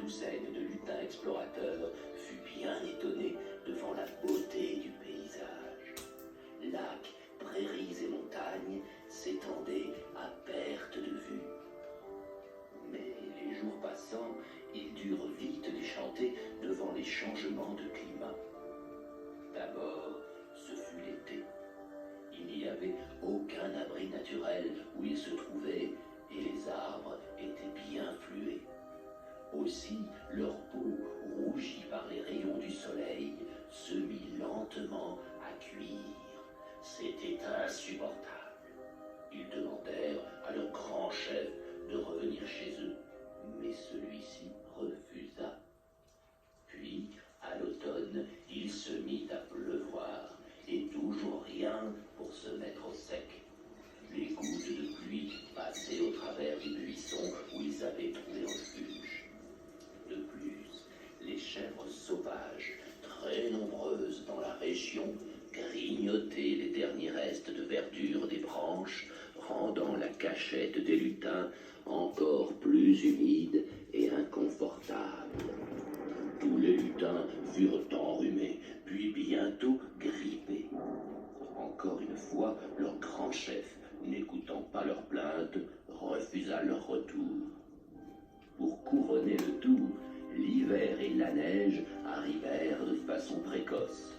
douzaine de lutins explorateurs fut bien étonné devant la beauté du paysage. Lacs, prairies et montagnes s'étendaient à perte de vue. Mais les jours passant, ils durent vite déchanter devant les changements de climat. D'abord, ce fut l'été. Il n'y avait aucun abri naturel où ils se trouvaient et les arbres étaient bien fluets. Aussi, leur peau, rougie par les rayons du soleil, se mit lentement à cuire. C'était insupportable. Ils demandèrent à leur grand chef de revenir chez eux, mais celui-ci refusa. Puis, à l'automne, il se mit à pleuvoir, et toujours rien pour se mettre au sec. Les gouttes de pluie passaient au travers des buissons où ils avaient trouvé refuge. De plus, les chèvres sauvages, très nombreuses dans la région, grignotaient les derniers restes de verdure des branches, rendant la cachette des lutins encore plus humide et inconfortable. Tous les lutins furent enrhumés, puis bientôt grippés. Encore une fois, leur grand chef, n'écoutant pas leurs plaintes, refusa leur retour. Pour couronner le tout, l'hiver et la neige arrivèrent de façon précoce.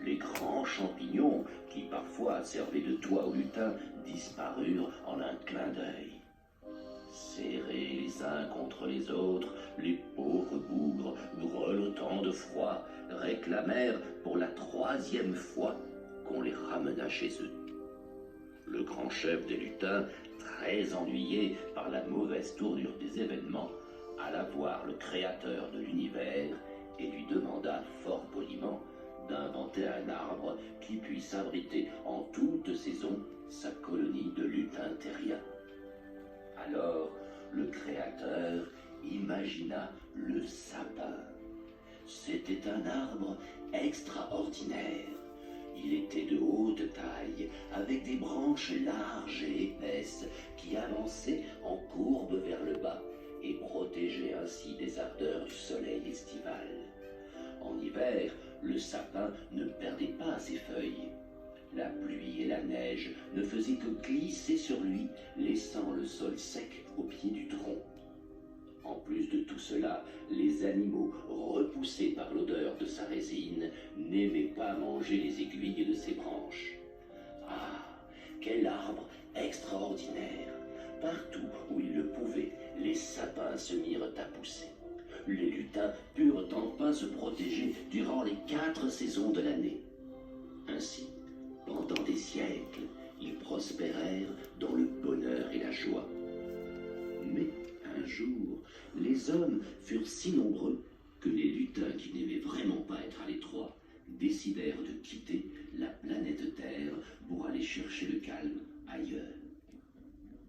Les grands champignons, qui parfois servaient de toit aux lutins, disparurent en un clin d'œil. Serrés les uns contre les autres, les pauvres bougres, grelottant de froid, réclamèrent pour la 3e fois qu'on les ramenât chez eux. Le grand chef des lutins, très ennuyé par la mauvaise tournure des événements, alla voir le créateur de l'univers et lui demanda fort poliment d'inventer un arbre qui puisse abriter en toute saison sa colonie de lutins terriens. Alors, le créateur imagina le sapin. C'était un arbre extraordinaire. Il était de haute taille, avec des branches larges et épaisses qui avançaient en courbe vers le bas et protégeaient ainsi des ardeurs du soleil estival. En hiver, le sapin ne perdait pas ses feuilles. La pluie et la neige ne faisaient que glisser sur lui, laissant le sol sec au pied du tronc. En plus de tout cela, les animaux, repoussés par l'odeur de sa résine, n'aimaient pas manger les aiguilles de ses branches. Ah, quel arbre extraordinaire! Partout où ils le pouvaient, les sapins se mirent à pousser. Les lutins purent enfin se protéger durant les 4 saisons de l'année. Ainsi, pendant des siècles, ils prospérèrent dans le bonheur et la joie. Mais un jour, les hommes furent si nombreux que les lutins qui n'aimaient vraiment pas être à l'étroit décidèrent de quitter la planète Terre pour aller chercher le calme ailleurs.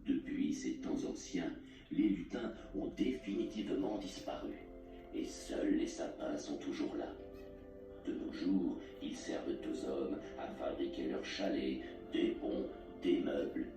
Depuis ces temps anciens, les lutins ont définitivement disparu, et seuls les sapins sont toujours là. De nos jours, ils servent aux hommes à fabriquer leurs chalets, des ponts, des meubles